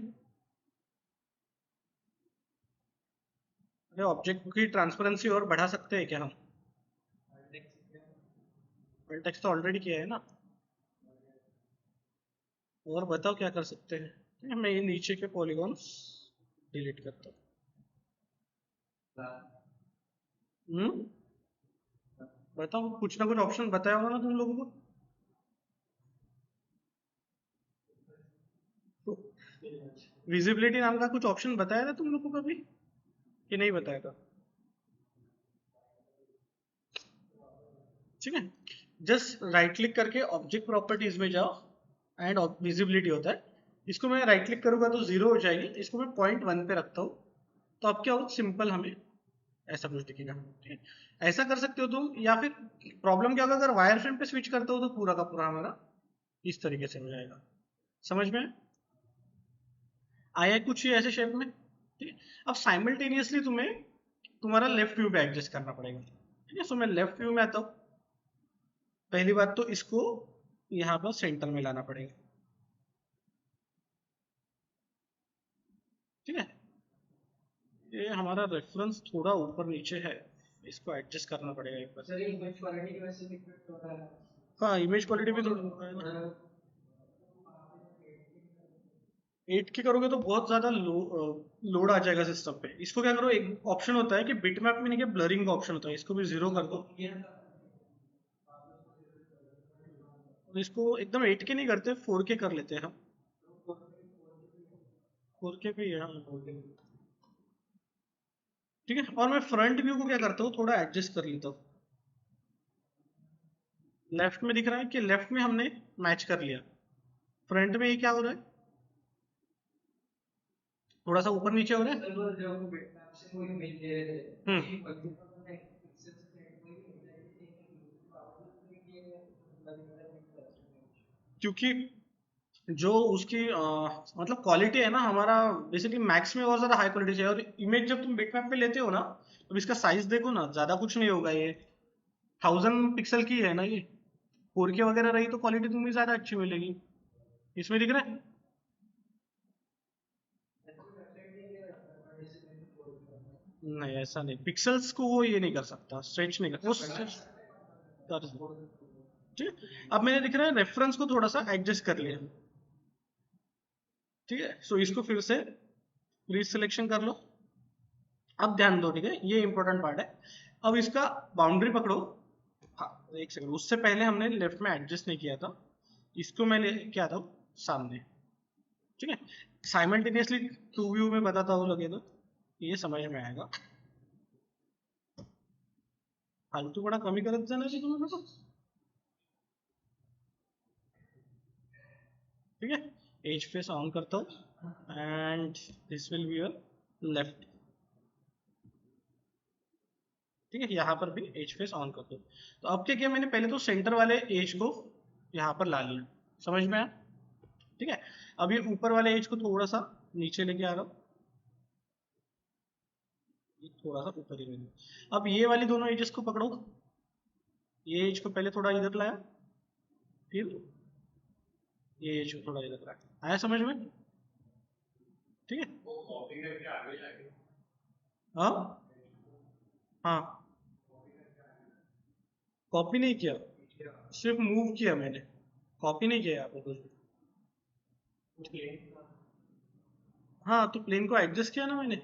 ऑब्जेक्ट की ट्रांसपेरेंसी और बढ़ा सकते हैं क्या हम? टेक्स्ट तो ऑलरेडी किया है ना। और बताओ क्या कर सकते हैं? ठीक है, मैं ये नीचे के पॉलीगॉन्स डिलीट करता हूँ। बताओ, कुछ ना कुछ ऑप्शन बताया होगा ना तुम लोगों को। विजिबिलिटी नाम का कुछ ऑप्शन बताया था तुम लोगों को कभी कि नहीं बताया था? ठीक है, जस्ट राइट क्लिक करके ऑब्जेक्ट प्रॉपर्टीज में जाओ एंड विजिबिलिटी होता है। इसको मैं राइट क्लिक करूंगा तो 0 हो जाएगी, इसको मैं 0.1 पे रखता हूँ तो अब क्या होगा, सिंपल हमें ऐसा कुछ दिखेगा। ठीक है, ऐसा कर सकते हो तुम, या फिर प्रॉब्लम क्या होगा अगर वायर फ्रेम पे स्विच करते हो तो पूरा का पूरा हमारा इस तरीके से हो जाएगा। समझ में आया कुछ ही ऐसे शेप में? ठीक है, अब साइमल्टेनियसली तुम्हें तुम्हारा लेफ्ट व्यू पे एडजस्ट करना पड़ेगा। ठीक है, सो मैं लेफ्ट व्यू में आता हूँ। पहली बात तो इसको यहाँ पर सेंटर में लाना पड़ेगा। ठीक है, ये हमारा रेफरेंस थोड़ा ऊपर नीचे है, इसको एडजस्ट करना पड़ेगा एक बार। हाँ, इमेज क्वालिटी भी थोड़ा 8 की करोगे तो बहुत ज्यादा लोड आ जाएगा सिस्टम पे। इसको क्या करो, एक ऑप्शन होता है कि बिटमैप में नहीं, कि ब्लरिंग का ऑप्शन होता है, इसको भी 0 कर दो। तो इसको एकदम 8 के नहीं करते, 4 के कर लेते हैं हम। 4 के भी है हाँ, 4K। ठीक है, और मैं फ्रंट व्यू को क्या करता हूँ, थोड़ा एडजस्ट कर लेता हूँ। लेफ्ट में दिख रहा है कि लेफ्ट में हमने मैच कर लिया, फ्रंट में ये क्या हो रहा है, थोड़ा सा ऊपर नीचे हो रहा है। क्योंकि जो उसकी मतलब क्वालिटी है ना, हमारा बेसिकली मैक्स में और ज्यादा हाई क्वालिटी चाहिए। और इमेज जब तुम बिटमैप पे लेते हो ना, तो इसका साइज देखो ना, ज्यादा कुछ नहीं होगा ये, 1000 पिक्सल की है ना ये। 4K वगैरह रही तो क्वालिटी तुम्हें ज्यादा अच्छी मिलेगी। इसमें दिख रहा है? नहीं ऐसा नहीं, पिक्सल्स को वो ये नहीं कर सकता, स्ट्रेच नहीं कर, वो stretch कर। ठीक है, अब मैंने दिख रहा है रेफरेंस को थोड़ा सा एडजस्ट कर लिया। ठीक है, सो इसको फिर से प्लीज सिलेक्शन कर लो। अब ध्यान दो, ठीक है, ये इंपॉर्टेंट पार्ट है। अब इसका बाउंड्री पकड़ो। हाँ, एक सेकंड, उससे पहले हमने लेफ्ट में एडजस्ट नहीं किया था, इसको मैं लेके आता हूँ सामने। ठीक है, साइमल्टेनियसली टू व्यू में बताता हूँ लगे तो ये समझ में आएगा। फालतू बड़ा कमी करत जाना चाहिए तुम्हें तो। ठीक है, एज फेस ऑन करता हूँ and this will be your left. ठीक है, यहाँ पर भी एज फेस ऑन कर दो। तो अब क्या किया मैंने, पहले तो सेंटर वाले एज को यहाँ पर ला लिया। समझ में आया? ठीक है, अब ये ऊपर वाले एज को थोड़ा सा नीचे लेके आ रहा हूँ, ये थोड़ा सा ऊपर ही लेके। अब ये वाली दोनों एजेस को पकड़ो, ये एज को पहले थोड़ा इधर लाया, फिर ये एज को थोड़ा इधर लाया। आया समझ में? ठीक है, हाँ हाँ, कॉपी नहीं किया, सिर्फ मूव किया मैंने, कॉपी नहीं किया यहाँ पे कुछ भी। हाँ, तो प्लेन को एडजस्ट किया ना मैंने।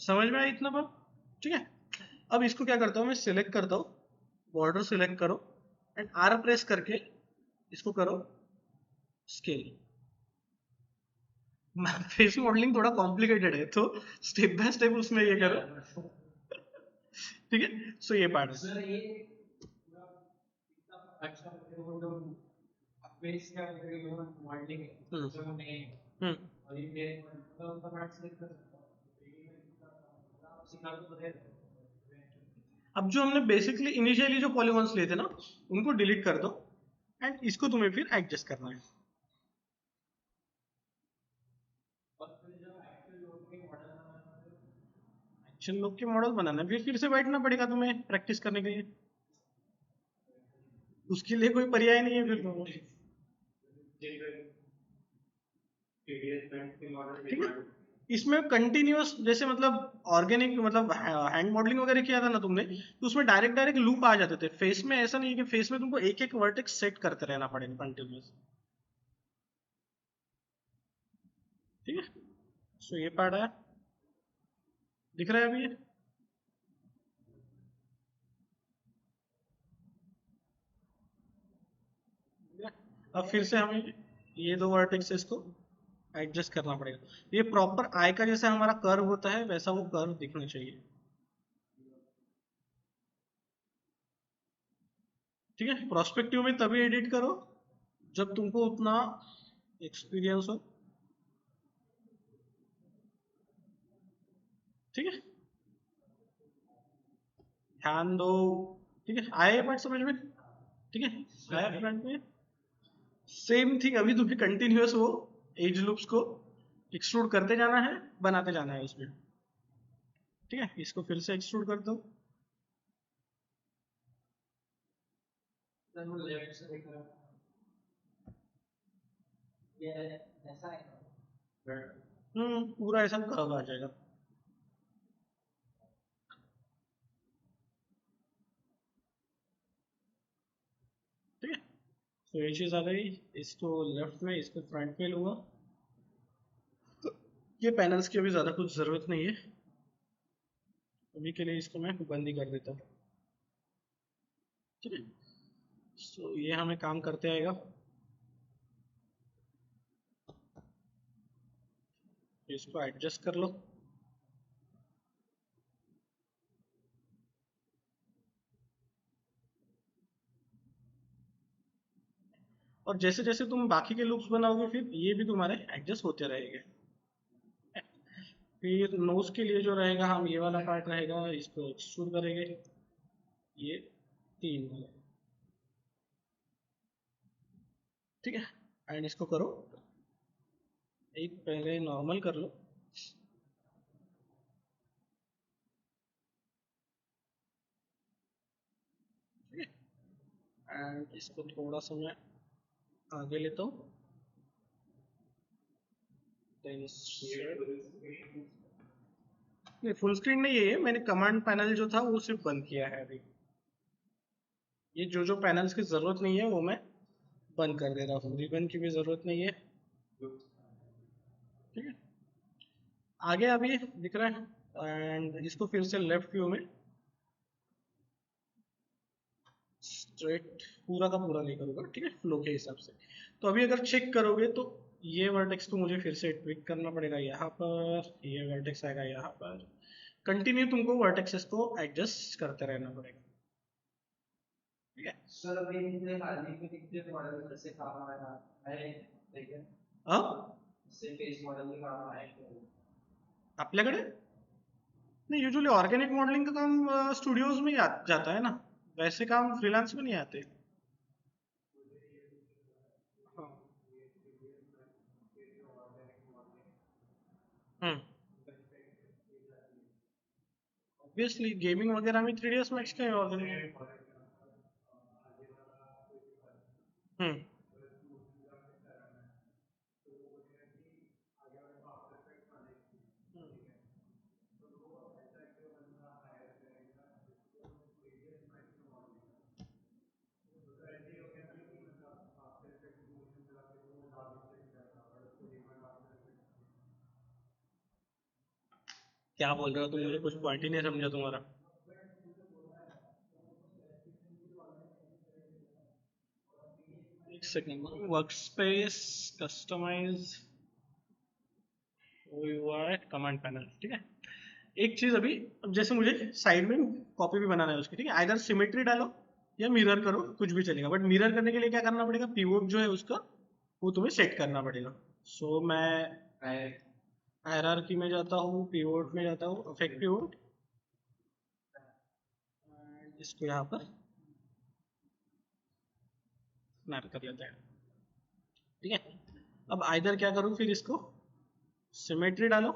समझ में आया इतना बार? ठीक है, अब इसको क्या करता हूँ मैं, सिलेक्ट करता हूँ, बॉर्डर सिलेक्ट करो एंड आर प्रेस करके इसको करो स्केल। फेस मॉडलिंग थोड़ा कॉम्प्लिकेटेड है तो स्टेप बाय स्टेप उसमें ये करो। ठीक है, सो ये पार्ट है। हम्म, अब जो हमने बेसिकली इनिशियली जो पॉलीगॉन्स लिए थे ना, उनको डिलीट कर दो एंड इसको तुम्हें फिर एडजस्ट करना है। एक्शन लोग के मॉडल बनाना है, फिर से बैठना पड़ेगा तुम्हें प्रैक्टिस करने के लिए, उसके लिए कोई पर्याय नहीं है फिर तो। ठीक है, इसमें कंटिन्यूअस, जैसे मतलब ऑर्गेनिक मतलब हैंड मॉडलिंग वगैरह किया था ना तुमने, तो उसमें डायरेक्ट डायरेक्ट लूप आ जाते थे। फेस में ऐसा नहीं है, कि फेस में तुमको एक एक वर्टेक्स सेट करते रहना पड़ेगा कंटिन्यूअस। ठीक है, सो ये पार्ट है, दिख रहा है अभी ये? अब फिर से हमें ये दो वर्टेक्सेस को एडजस्ट करना पड़ेगा। ये प्रॉपर आई का जैसे हमारा कर्व होता है वैसा वो कर्व दिखना चाहिए। ठीक है, प्रोस्पेक्टिव में तभी एडिट करो जब तुमको उतना एक्सपीरियंस हो। ठीक है, ध्यान दो। ठीक है, आए बात समझ में? ठीक है, आया फ्रंट में। सेम थिंग अभी तुम्हें कंटिन्यूअस वो एज लूप्स को एक्सट्रूड करते जाना है, बनाते जाना है उसमें। ठीक है, इसको फिर से एक्सट्रूड कर दो। पूरा ऐसा कर्व आ जाएगा। ठीक है, तो ये चीज आ गई। इसको लेफ्ट में, इसको फ्रंट में लूंगा। ये पैनल्स की अभी ज्यादा कुछ जरूरत नहीं है, अभी के लिए इसको मैं बंद ही कर देता हूँ। ठीक है, सो ये हमें काम करते आएगा। इसको एडजस्ट कर लो। और जैसे जैसे तुम बाकी के लूप्स बनाओगे फिर ये भी तुम्हारे एडजस्ट होते रहेंगे। फिर नोज के लिए जो रहेगा, हम ये वाला पार्ट रहेगा इसको एक्सट्रूड करेंगे, ये तीन वाला। ठीक है, एंड इसको करो, एक पहले नॉर्मल कर लो। ठीक है, एंड इसको थोड़ा सा मैं आगे लेता हूँ। नहीं, फुल स्क्रीन नहीं है ये, मैंने कमांड पैनल जो था वो सिर्फ बंद किया है अभी। ये जो जो पैनल्स की जरूरत नहीं है वो मैं बंद कर दे रहा हूँ, रिबन की भी जरूरत नहीं है। ठीक है, आगे अभी दिख रहा है, एंड इसको फिर से लेफ्ट व्यू में स्ट्रेट पूरा का पूरा नहीं करूँगा। ठीक है, फ्लो के हिसाब से। तो अभी अगर चेक करोगे तो ये वर्टेक्स को मुझे फिर से ट्विक करना पड़ेगा यहाँ पर, ये वर्टेक्स आएगा यहाँ पर। कंटिन्यू तुमको वर्टेक्सेस को एडजस्ट करते रहना पड़ेगा। ठीक है सर, अभी कितने मॉडल जैसे काम है ठीक है, से फेस मॉडल के काम आहे आपल्याकडे? नहीं, यूजुअली ऑर्गेनिक मॉडलिंग का काम स्टूडियोज में ही जाता है ना, वैसे काम फ्रीलांस में नहीं आते। हाँ। हम्म, ऑब्वियसली गेमिंग वगैरह में 3ds मैक्स का ऑर्गेनिक। हम्म, क्या बोल रहे हो तुम, मुझे कुछ पॉइंट ही नहीं समझा तुम्हारा। एक second, work space, customize, UI, command panel. ठीक है, एक चीज अभी, अब जैसे मुझे साइड में कॉपी भी बनाना है उसकी, ठीक है, आइदर सिमेट्री डालो या मिरर करो, कुछ भी चलेगा, बट मिरर करने के लिए क्या करना पड़ेगा, पीवोट जो है उसका वो तुम्हें सेट करना पड़ेगा। सो मैं हायरार्की में जाता हूँ, पीवोट में जाता हूँ, अफेक्ट पीवोट, इसको यहाँ पर स्नैप कर लेते हैं। ठीक है, अब आइदर क्या करूँ फिर, इसको सिमेट्री डालो,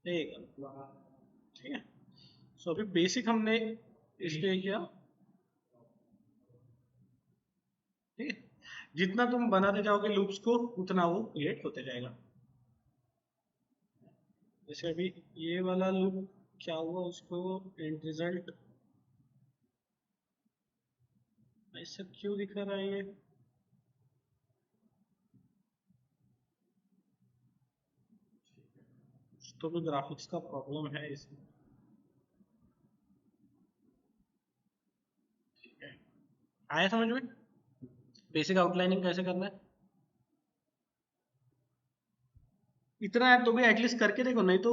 ठीक है। ठीक है, सो अभी बेसिक हमने इस पे किया। ठीक है, जितना तुम बनाते जाओगे लूप्स को उतना वो क्रिएट होते जाएगा। जैसे अभी ये वाला लूप क्या हुआ, उसको एंड रिजल्ट ऐसा क्यों दिखा रहा है ये? तो भी ग्राफिक्स का प्रॉब्लम है इसमें। ठीक है, आया समझ में बेसिक आउटलाइनिंग कैसे करना है? इतना है तो भी एटलीस्ट करके देखो, नहीं तो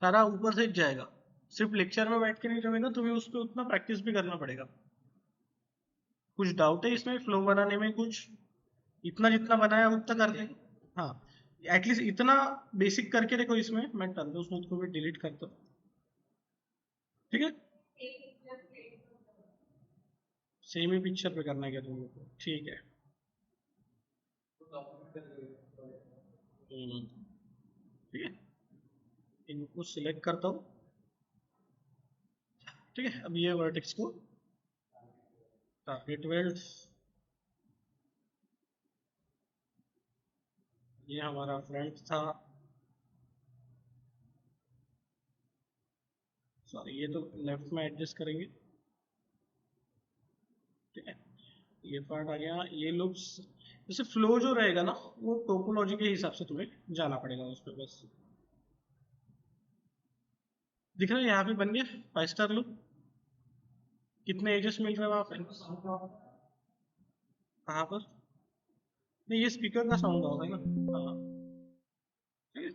सारा ऊपर से जाएगा। सिर्फ लेक्चर में बैठ के नहीं जमेगा, तुम्हें उस पर उतना प्रैक्टिस भी करना पड़ेगा। कुछ डाउट है इसमें फ्लो बनाने में? कुछ इतना जितना बनाया उतना कर दे। हाँ, एटलीस्ट इतना बेसिक करके देखो। इसमें मैं टर्बो स्मूथ को भी डिलीट करता हूँ, ठीक है? सेम ही पिक्चर पे करना है क्या तुम लोग को? ठीक है। ठीक है, इनको सिलेक्ट करता हूँ। ठीक है, अब ये वर्टेक्स को टारगेट वेल्ड, ये हमारा फ्रंट था। सॉरी, ये तो लेफ्ट में एडजस्ट करेंगे। ठीक है, ये पार्ट आ गया। ये लुक्स जैसे फ्लो जो रहेगा ना, वो टोपोलॉजी के हिसाब से तुम्हें जाना पड़ेगा उस पर बस। दिख रहा है यहाँ पे बन गया 5 स्टार लुक। कितने एजेस मिल रहे हैं वहाँ पे? कहाँ पर? नहीं, ये स्पीकर का साउंड होगा ना। हाँ, ठीक है।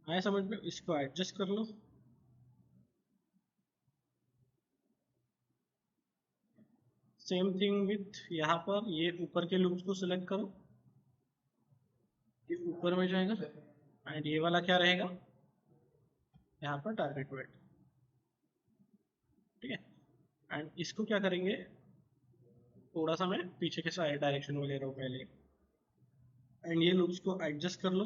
आया समझ में? इसको एडजस्ट कर लो। सेम थिंग विथ यहाँ पर, ये ऊपर के लूप्स को सिलेक्ट करो, ये ऊपर में जाएगा। एंड ये वाला क्या रहेगा यहाँ पर? Target weld. ठीक है, एंड इसको क्या करेंगे, थोड़ा सा मैं पीछे के साइड डायरेक्शन में ले रहा हूँ पहले। एंड ये लूप्स को एडजस्ट कर लो।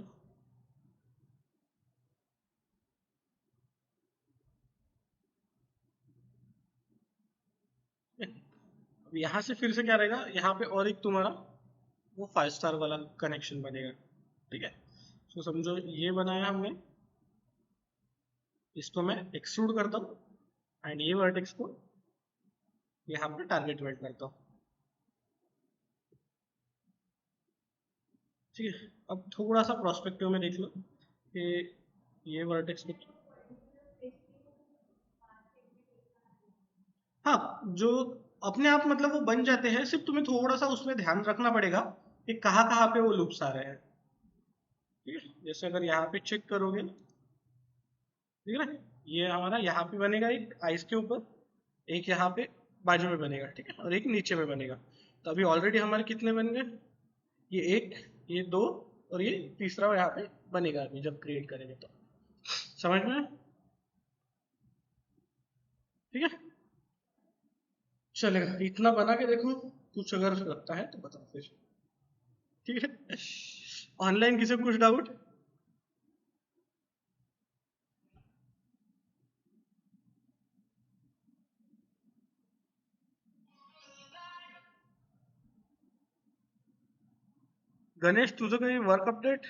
अब यहाँ से फिर से क्या रहेगा, यहाँ पे और एक तुम्हारा वो 5 स्टार वाला कनेक्शन बनेगा। ठीक है, तो समझो ये बनाया हमने, इसको मैं एक्सट्रूड करता हूँ एंड ये वर्टेक्स को यहाँ पे टारगेट वेट करता हूँ। ठीक है, अब थोड़ा सा प्रोस्पेक्टिव में देख लो कि ये वर्टेक्स को, हाँ, जो अपने आप मतलब वो बन जाते हैं, सिर्फ तुम्हें थोड़ा सा उसमें ध्यान रखना पड़ेगा कि कहाँ कहाँ पे वो लूप्स आ रहे हैं। ठीक है, जैसे अगर यहाँ पे चेक करोगे, ठीक है ना, ये हमारा यहाँ पे बनेगा एक आइस के ऊपर, एक यहाँ पे बाजू में बनेगा, ठीक है, और एक नीचे में बनेगा। तो अभी ऑलरेडी हमारे कितने बन गए? ये एक, ये दो, और ये तीसरा यहाँ पे बनेगा अभी जब क्रिएट करेंगे तो। समझ में? ठीक है, चलेगा। इतना बना के देखो, कुछ अगर लगता है तो बताओ फिर। ठीक है, ऑनलाइन किसी को कुछ डाउट? गणेश, तुझं काही वर्क अपडेट?